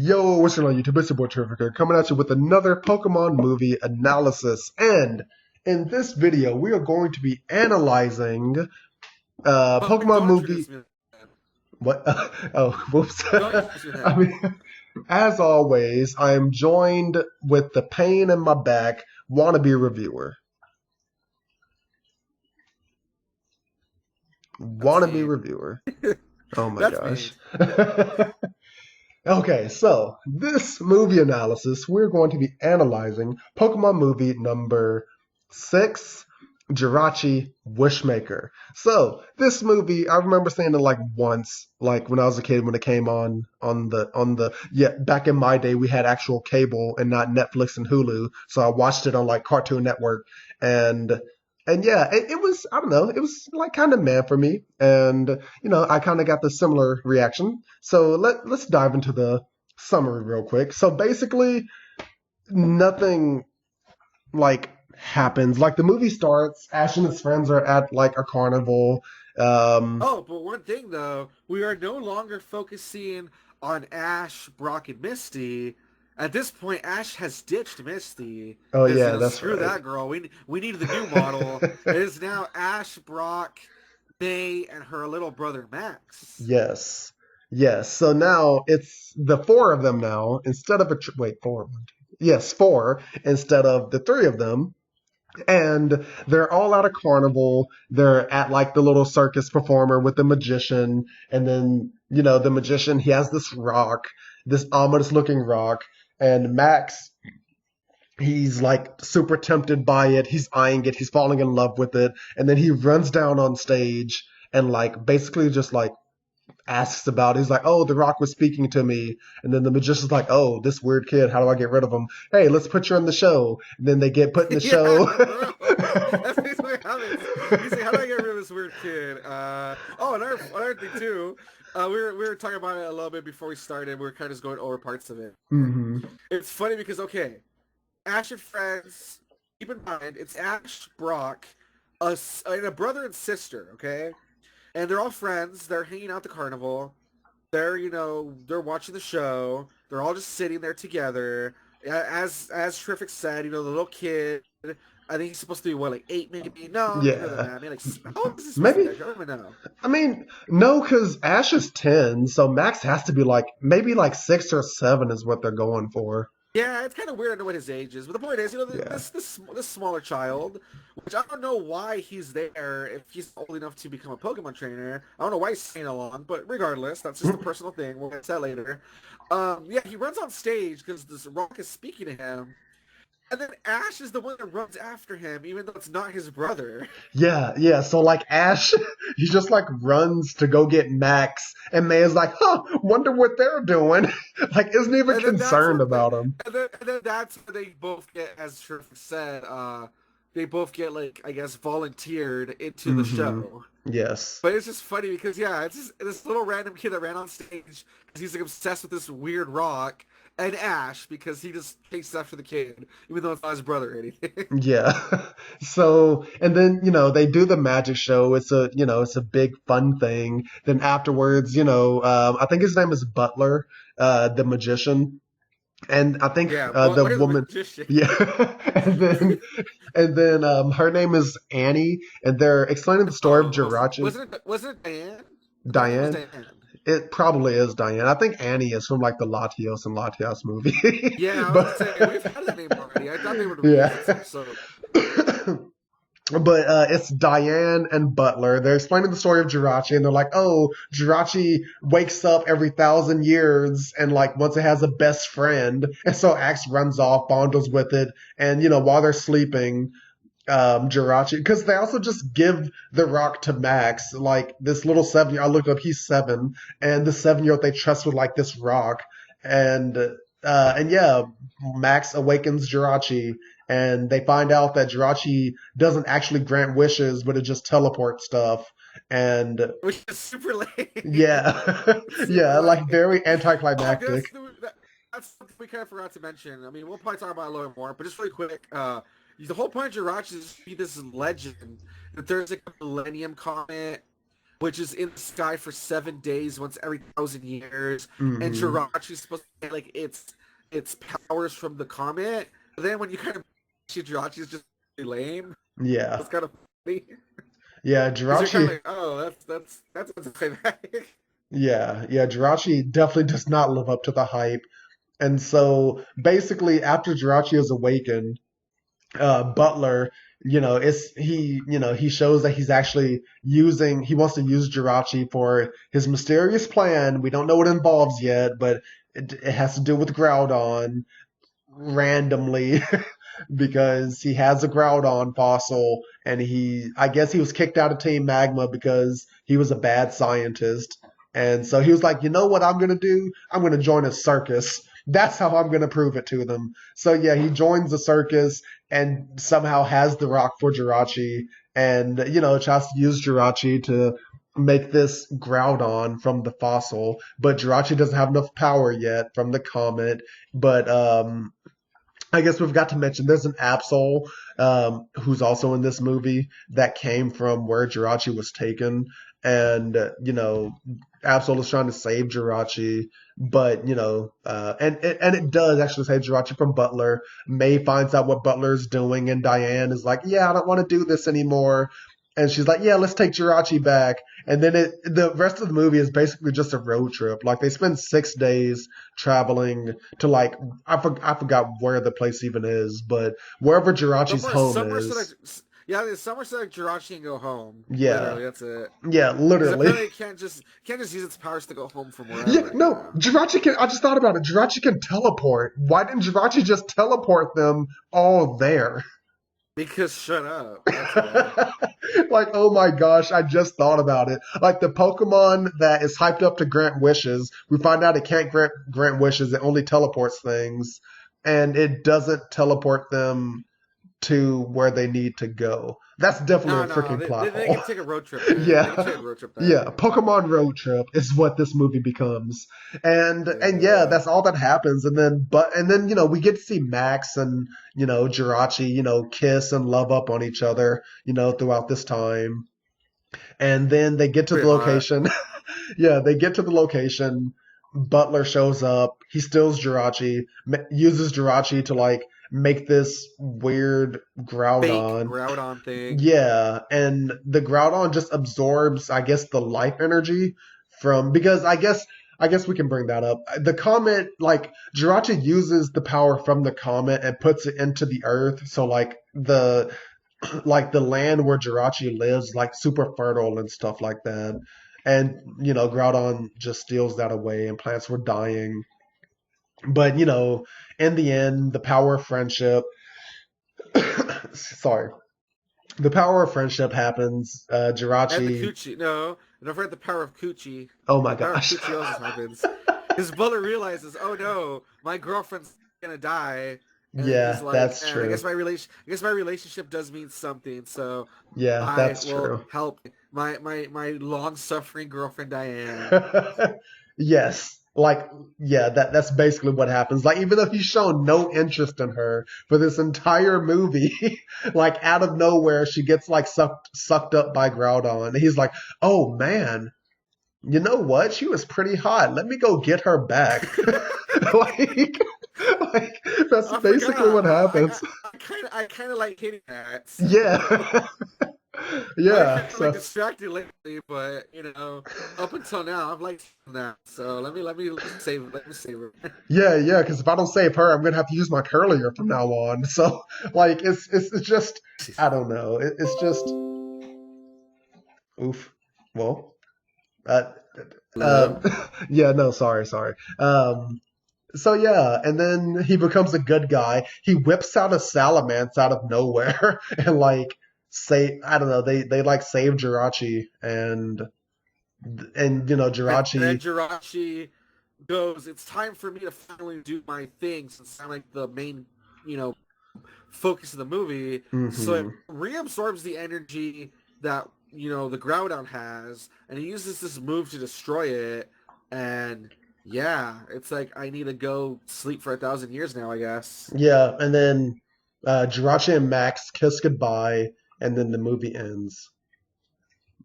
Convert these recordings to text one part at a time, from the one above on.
Yo, what's going on YouTube? It's your boy Charific coming at you with another Pokemon movie analysis. And in this video, we are going to be analyzing Oh, Pokemon don't movie. introduce me to that. What? Oh, whoops. Don't introduce me to I that. mean, as always, I am joined with the pain in my back Wannabe Reviewer. That's Wannabe me. Reviewer. Oh my That's me. gosh. Okay, so this movie analysis, we're going to be analyzing Pokemon movie number 6, Jirachi-Wish Maker. So this movie, I remember seeing it like once, like when I was a kid when it came on the yeah, back in my day we had actual cable and not Netflix and Hulu, so I watched it on like Cartoon Network and yeah, it was I don't know, it was like kind of meh for me, and I kind of got the similar reaction. So let's dive into the summary real quick. So basically, nothing like happens. Like the movie starts, Ash and his friends are at like a carnival. Um, Oh, but one thing though, we are no longer focusing on Ash, Brock, and Misty. At this point, Ash has ditched Misty oh because yeah, that's screw right. that girl. We need the new model. It is now Ash, Brock, May, and her little brother Max. Yes, yes. So now it's the four of them now instead of wait, four. Yes, four instead of the three of them, and they're all at a carnival. They're at like the little circus performer with the magician, and then the magician, he has this rock, this ominous looking rock, and Max, he's like super tempted by it. He's eyeing it. He's falling in love with it, and then he runs down on stage and like basically just like asks about it. He's like, "Oh, the rock was speaking to me," and then the magician's like, "Oh, this weird kid. How do I get rid of him? Hey, let's put you in the show." And then they get put in the Yeah, show. bro. That's basically what happens. You say, "How do I get rid of this weird kid?" Oh, another thing too. We were talking about it a little bit before we started. We were kind of just going over parts of it. hmm It's funny because okay, Ash and friends. Keep in mind, it's Ash, Brock, and a brother and sister. Okay, and they're all friends. They're hanging out at the carnival. They're watching the show. They're all just sitting there together. As Charific said, the little kid. I think he's supposed to be what, like 8, maybe? No, younger than Yeah, that. I mean, like how old is he supposed to be? maybe. I don't even know. I mean, no, because Ash is 10, so Max has to be like maybe like 6 or 7 is what they're going for. Yeah, it's kind of weird to know what his age is, but the point is, Yeah. this smaller child, which I don't know why he's there if he's old enough to become a Pokemon trainer. I don't know why he's staying along, but regardless, that's just a personal thing. We'll get to that later. Yeah, he runs on stage because this rock is speaking to him, and then Ash is the one that runs after him, even though it's not his brother. Yeah, yeah. So like Ash, he just like runs to go get Max, and May is like, "Huh, wonder what they're doing." Like, isn't even And then that's concerned what they, about him. and then that's where they both get, as Sherf said, they both get like I guess volunteered into the hmm show. Yes. But it's just funny because yeah, it's just this little random kid that ran on stage because he's like obsessed with this weird rock, and Ash because he just chases after the kid, even though it's not his brother or anything. Yeah. So, and then, they do the magic show. It's a big fun thing. Then afterwards, I think his name is Butler, the magician. And I think Yeah, the Butler the woman, magician. yeah. And then her name is Annie, and they're explaining the story of Oh, Jirachi. wasn't it Diane? I thought her name was Diane. Diane. It probably is Diane. I think Annie is from like the Latios and Latias movie. Yeah, I was gonna say we've But had that name already. I thought they would reuse it yeah. some. So But it's Diane and Butler. They're explaining the story of Jirachi, and they're like, "Oh, Jirachi wakes up every 1,000 years, and like once it has a best friend, and so Axe runs off, bondles with it, and while they're sleeping, Jirachi, because they also just give the rock to Max, like this little 7 year. I looked up, he's 7, and the 7 year old they trust with like this rock, and yeah, Max awakens Jirachi, and they find out that Jirachi doesn't actually grant wishes, but it just teleports stuff, and which is super lame. yeah, Super yeah, like lame. very Oh, anticlimactic. that's something we kind of forgot to mention. I mean, we'll probably talk about it a little bit more, but just really quick, the whole point of Jirachi is to be this legend that there's like a Millennium Comet which is in the sky for 7 days, once every 1,000 years, and Hmm. Jirachi's supposed to get like its powers from the comet. But then when you kind of see Jirachi's just really lame, Yeah. it's kind of funny Yeah, because you're kind of Jirachi. like, oh, that's payback. Yeah, Jirachi definitely does not live up to the hype. And so basically, after Jirachi is awakened, Butler, he shows that he's actually he wants to use Jirachi for his mysterious plan. We don't know what it involves yet, but it has to do with Groudon randomly because he has a Groudon fossil and I guess he was kicked out of Team Magma because he was a bad scientist. And so he was like, you know what I'm going to do? I'm going to join a circus. That's how I'm going to prove it to them. So yeah, he joins the circus and somehow has the rock for Jirachi and, tries to use Jirachi to make this Groudon from the fossil. But Jirachi doesn't have enough power yet from the comet. But I guess we've got to mention there's an Absol who's also in this movie that came from where Jirachi was taken. And, Absol is trying to save Jirachi, but, and it does actually save Jirachi from Butler. May finds out what Butler's doing, and Diane is like, yeah, I don't want to do this anymore. And she's like, yeah, let's take Jirachi back. And then the rest of the movie is basically just a road trip. Like they spend 6 days traveling to like I forgot where the place even is, but wherever Jirachi's home Somewhere so is. that yeah, somewhere so that Jirachi can go home. Yeah, Literally, that's it. yeah, Because literally. apparently it can't just use its powers to go home from Yeah, wherever. no, Jirachi can. I just thought about it. Jirachi can teleport. Why didn't Jirachi just teleport them all there? Because shut up. That's why. Like, oh my gosh, I just thought about it. Like the Pokemon that is hyped up to grant wishes, we find out it can't grant wishes. It only teleports things, and it doesn't teleport them to where they need to go. That's definitely a No, freaking plot they hole. can take a road trip then. They can take Yeah, a road trip yeah. then. Pokemon Road Trip is what this movie becomes, and yeah, Uh, that's all that happens. And then we get to see Max and Jirachi kiss and love up on each other throughout this time, and then they get to the Pretty hot. location. Yeah, they get to the location. Butler shows up. He steals Jirachi, uses Jirachi to like make this weird Fake Groudon. Groudon thing. Yeah, and the Groudon just absorbs, I guess, the life energy from because I guess we can bring that up. The comet, like Jirachi uses the power from the comet and puts it into the earth. So like the land where Jirachi lives, like super fertile and stuff like that. And Groudon just steals that away, and plants were dying. But in the end, the power of friendship. Sorry, the power of friendship happens. And the Jirachi. Coochie. No, don't forget the power of Coochie. Oh my The power of gosh. Coochie also happens. His Butler realizes, oh no, my girlfriend's gonna die, and then he's Yeah, like, that's and true. I guess my relationship does mean something, so Yeah, I that's will true. help my long suffering girlfriend Diane. Yes. Like, yeah, that's basically what happens. Like, even though he's shown no interest in her for this entire movie, like out of nowhere, she gets like sucked up by Groudon. And he's like, "Oh man, you know what? She was pretty hot. Let me go get her back." like, like that's I basically what forgot. happens. I kind of like hitting that. So. Yeah, I yeah. kind of like So distracted lately, but up until now, I've liked that. So let me save it. yeah. Because if I don't save her, I'm gonna have to use my curlier from now on. So like, it's just I don't know. It's just oof. Well, uh, Hello. yeah. No, sorry. So yeah, and then he becomes a good guy. He whips out a salamence out of nowhere and like say I don't know. They like save Jirachi and And then Jirachi. Jirachi goes, "It's time for me to finally do my thing since I'm like the main, you know, focus of the movie." So it Hmm. reabsorbs the energy that the Groudon has, and he uses this move to destroy it. And yeah, it's like I need to go sleep for 1,000 years now, I guess. Yeah, and then Jirachi and Max kiss goodbye, and then the movie ends.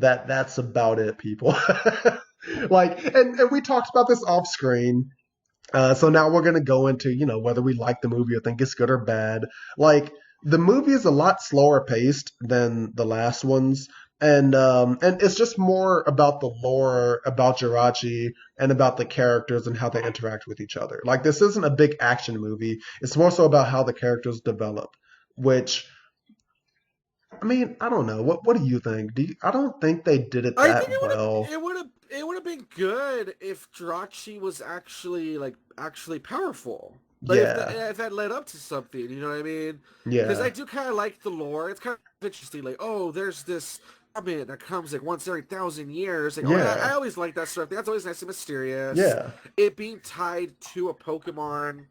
that's about it, people. Like, and we talked about this off screen. So now we're gonna go into, whether we like the movie or think it's good or bad. Like, the movie is a lot slower paced than the last ones, and it's just more about the lore, about Jirachi, and about the characters and how they interact with each other. Like, this isn't a big action movie. It's more so about how the characters develop, which, I mean, I don't know. What do you think? I don't think they did it I think that well. it would have been good if Jirachi was actually actually powerful. Like Yeah, if that led up to something, you know what I mean? Because I yeah, do kind of like the lore. It's kind of interesting. Like, oh, there's this comment that comes like once every 1,000 years. Like, oh, I yeah, always like that stuff. That's always nice and mysterious. yeah. It being tied to a Pokemon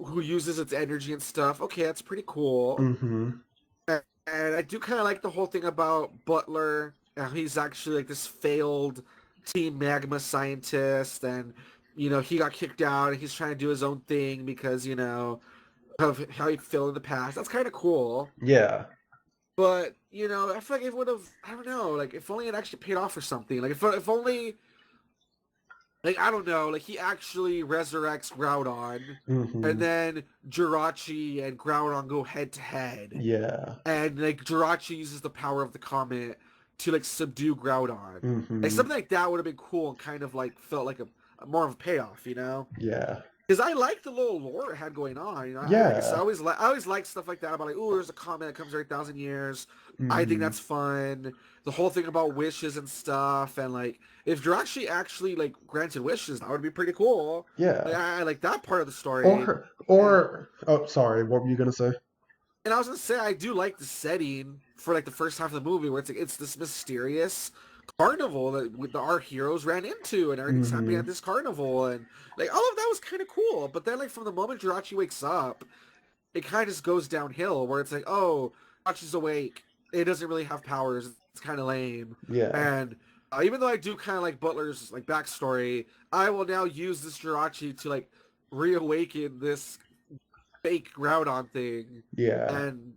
who uses its energy and stuff. Okay, that's pretty cool. Mm-hmm. And I do kind of like the whole thing about Butler. He's actually like this failed Team Magma scientist, and he got kicked out, and he's trying to do his own thing because of how he failed in the past. That's kind of cool. Yeah. But I feel like it would have. I don't know. Like if only it actually paid off for something. Like if only. Like I don't know, like he actually resurrects Groudon, and Mm-hmm. then Jirachi and Groudon go head to head, Yeah. and like Jirachi uses the power of the comet to like subdue Groudon. Like Mm-hmm. something like that would have been cool and kind of like felt like a more of a payoff, you know? Yeah. Because I like the little lore it had going on. Like I said, Yeah. I always like stuff like that about like, oh, there's a comet that comes every 1,000 years. I think Mm-hmm. that's fun. The whole thing about wishes and stuff, and like if Jirachi actually like granted wishes, that would be pretty cool. Like Yeah. I like that part of the story. And Oh, sorry, what were you gonna say? And I was gonna say I do like the setting for like the first half of the movie where it's this mysterious carnival that our heroes ran into and everything's happening Mm-hmm. at this carnival and like all of that was kind of cool. But then like from the moment Jirachi wakes up, it kind of just goes downhill where it's like, oh, Jirachi's awake. It doesn't really have powers. It's kind of lame. Yeah. And even though I do kind of like Butler's like backstory, I will now use this Jirachi to like reawaken this fake Groudon thing. Yeah. And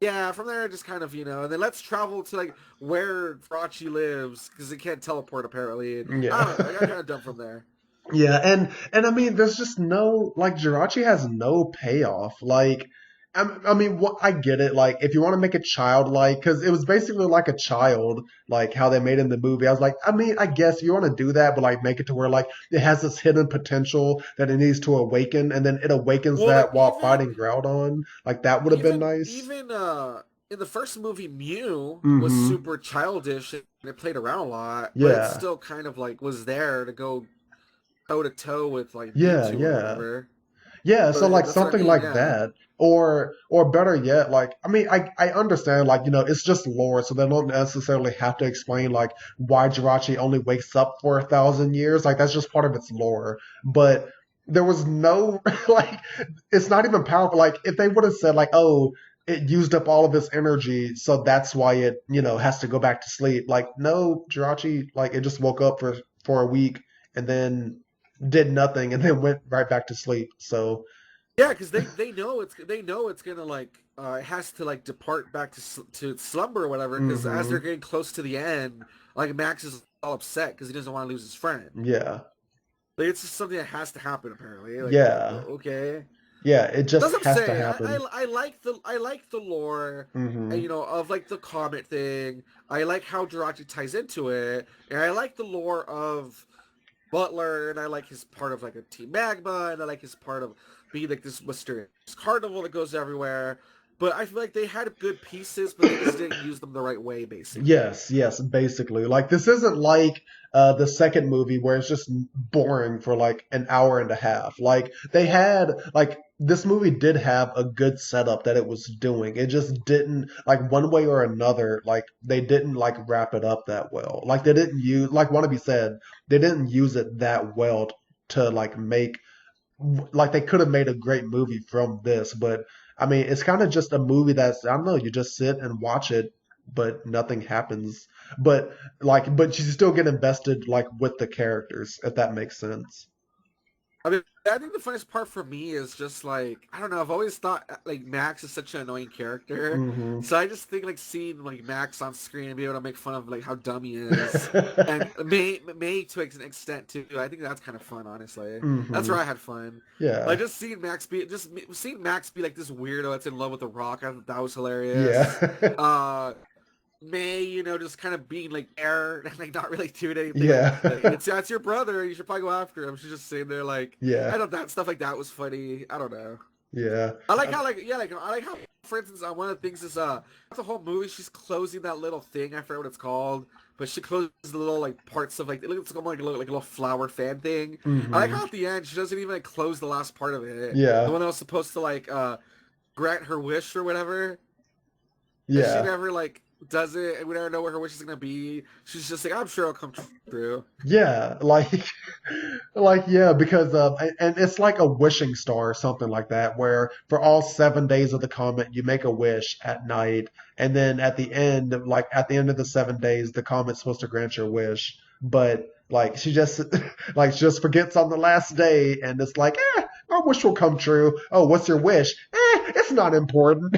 yeah, from there just kind of, and then let's travel to like where Jirachi lives because it can't teleport apparently. And I don't know, I got Yeah. kind of dumb from there. Yeah, and I mean, there's just no, like, Jirachi has no payoff. Like, I mean, what I get it. Like, if you want to make it childlike, because it was basically like a child, like how they made in the movie. I was like, I mean, I guess you want to do that, but like make it to where like it has this hidden potential that it needs to awaken, and then it awakens Well, that like while fighting Groudon. Like that would have been nice. even in the first movie, Mew was Mm-hmm. super childish and it played around a lot, but it Yeah. still kind of like was there to go toe to toe with like Yeah. Mewtwo or Yeah. whatever. Yeah, so So like that's what I something mean, like yeah. that, or better yet, like I mean, I understand, like, it's just lore, so they don't necessarily have to explain like why Jirachi only wakes up for 1,000 years. Like that's just part of its lore. But there was no like, it's not even powerful. Like if they would have said like, oh, it used up all of its energy, so that's why it has to go back to sleep. Like no, Jirachi, like it just woke up for a week and then did nothing and then went right back to sleep. So Yeah, because they know it's gonna like it has to like depart back to slumber or whatever. Because as they're hmm getting close to the end, like Max is all upset because he doesn't want to lose his friend. yeah, Like it's just something that has to happen apparently. Like yeah, okay, yeah. It just that's what I'm has to saying. happen. I like the lore, hmm of like the comet thing. I like how Jirachi ties into it, and I like the lore of Butler, and I like his part of like a Team Magma, and I like his part of being like this mysterious carnival that goes everywhere. But I feel like they had good pieces, but they just didn't use them the right way, basically. Yes, yes, basically. Like this isn't like the second movie where it's just boring for like an hour and a half. Like they had like this movie did have a good setup that it was doing. It just didn't like one way or another, like they didn't like wrap it up that well. Like they didn't use like Wannabe said, they didn't use it that well to like make like they could have made a great movie from this, but I mean, it's kind of just a movie that's I don't know, you just sit and watch it, but nothing happens. But you still get invested like with the characters, if that makes sense. I mean, I think the funniest part for me is just like I don't know. I've always thought like Max is such an annoying character, Hmm. so I just think like seeing like Max on screen and be able to make fun of like how dumb he is, and May to an extent too. I think that's kind of fun, honestly. That's Hmm. where I had fun. Like Yeah. seeing Max be like this weirdo that's in love with the Rock. I thought that was hilarious. Yeah. Uh, May, just kind of being like there and like not really doing anything. Like Yeah. that's your brother. You should probably go after him. She's just sitting there like Yeah. I thought that stuff like that was funny. I don't know. Yeah. I like how like yeah like I like how for instance one of the things is the whole movie she's closing that little thing. I forget what it's called, but she closes the little like parts of like it looks like a little flower fan thing. I like Hmm. how at the end she doesn't even like close the last part of it. The Yeah. one that was supposed to like grant her wish or whatever. And she Yeah. never like does it, and we never know what her wish is gonna be. She's just like, I'm sure it'll come true. Yeah, like, like yeah, because and it's like a wishing star or something like that, where for all 7 days of the comet, you make a wish at night, and then at the end, like at the end of the 7 days, the comet's supposed to grant your wish, but like she just like she just forgets on the last day, and it's like, our wish will come true. Oh, what's your wish? It's not important.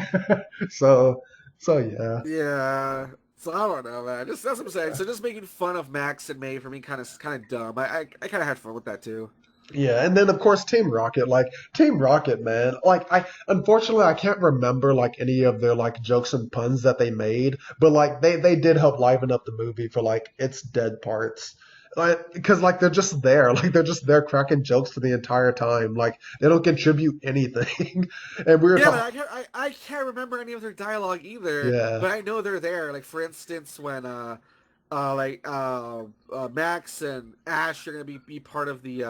So, so yeah. Yeah. So I don't know, man. Just that's what I'm saying. So just making fun of Max and May for me kind of dumb. I kind of had fun with that too. Yeah, and then of course Team Rocket, like Team Rocket, man. Like I unfortunately I can't remember like any of their like jokes and puns that they made, but like they did help liven up the movie for like its dead parts. Like because like they're just there, like they're just there cracking jokes for the entire time. Like they don't contribute anything. And we were Yeah, but talking, I can't remember any of their dialogue either. yeah, But I know they're there. Like for instance, when Max and Ash are gonna be part of the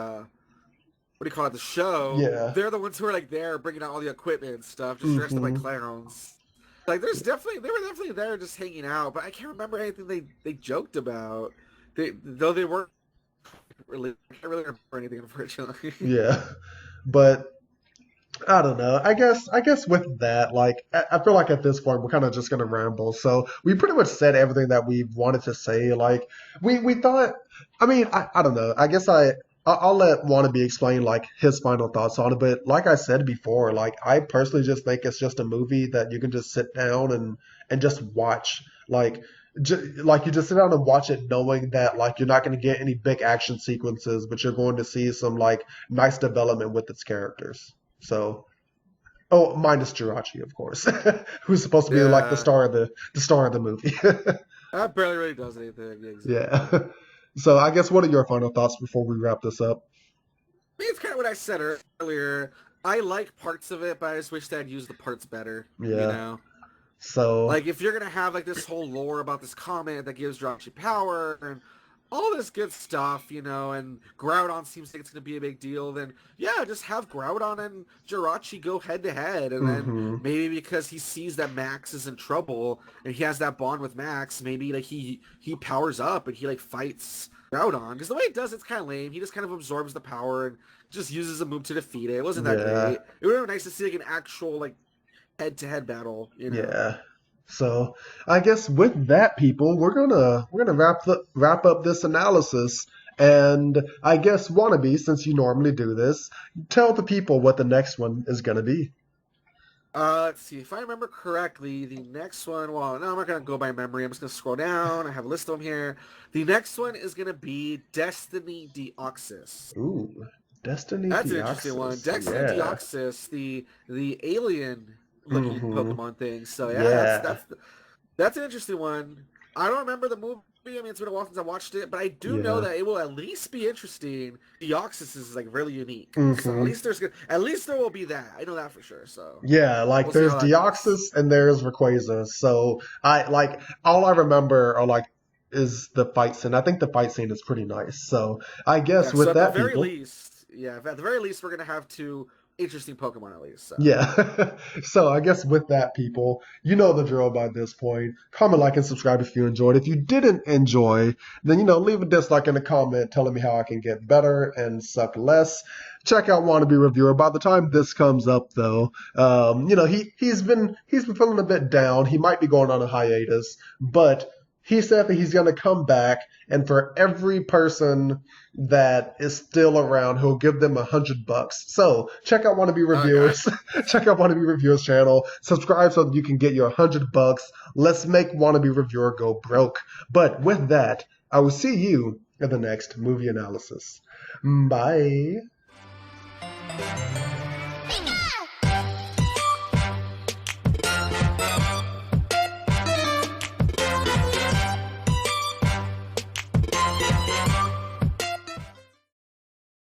what do you call it, the show, yeah, they're the ones who are like there bringing out all the equipment and stuff, just dressed up like hmm, clowns. Like they were definitely there just hanging out, but I can't remember anything they joked about. Though they weren't really, I can't really remember anything unfortunately. yeah. But I don't know. I guess with that, like I feel like at this point we're kind of just gonna ramble. So we pretty much said everything that we wanted to say. Like we thought. I mean, I don't know. I guess I'll let Wannabe explain like his final thoughts on it. But like I said before, like I personally just think it's just a movie that you can just sit down and just watch. Like you just sit down and watch it knowing that like you're not going to get any big action sequences, but you're going to see some like nice development with its characters. So, oh, minus Jirachi, of course, who's supposed to be like Yeah, the star of the movie. that barely really does anything. Yeah, Yeah. exactly. So, I guess what are your final thoughts before we wrap this up? I mean, it's kind of what I said earlier. I like parts of it, but I just wish they'd use the parts better. You Yeah. know, So, like if you're gonna have like this whole lore about this comet that gives Jirachi power and all this good stuff, and Groudon seems like it's gonna be a big deal, then yeah, just have Groudon and Jirachi go head to head, and then hmm, maybe because he sees that Max is in trouble and he has that bond with Max, maybe like he powers up and he like fights Groudon. Because the way it does, it's kind of lame. He just kind of absorbs the power and just uses a move to defeat it. It wasn't that yeah, great. It would have been nice to see like an actual like head to head battle. yeah. So, I guess with that, people, we're gonna wrap up this analysis. And I guess Wannabe, since you normally do this, tell the people what the next one is gonna be. Let's see. If I remember correctly, the next one, well, no, I'm not going to go by memory. I'm just going to scroll down. I have a list of them here. The next one is going to be Destiny Deoxys. Ooh, Destiny That's an interesting one. Deoxys. Destiny Yeah. Deoxys, the alien looking Mm-hmm. Pokemon thing. So yeah, Yeah. that's an interesting one. I don't remember the movie. I mean, it's been a while since I watched it, but I do know Yeah. that it will at least be interesting. Deoxys is like really unique, so Mm-hmm. at least there will be that. I know that for sure. So Yeah, like we'll see there's how that goes. Deoxys and there's Rayquaza. So I like all I remember are like is the fight scene. I think the fight scene is pretty nice. So I guess Yeah, so with at the that, very people, least, yeah, at the very least, we're gonna have two interesting Pokemon at least. So, yeah. So I guess with that, people, you know the drill by this point. Comment, like, and subscribe if you enjoyed. If you didn't enjoy, then leave a dislike in the comment telling me how I can get better and suck less. Check out Wannabe Reviewer. By the time this comes up, though, he's been feeling a bit down. He might be going on a hiatus, but he said that he's going to come back, and for every person that is still around, he'll give them $100. So check out Wannabe Oh my god. Reviewers. Check out Wannabe Reviewers channel. Subscribe so that you can get your $100. Let's make Wannabe Reviewer go broke. But with that, I will see you in the next movie analysis. Bye.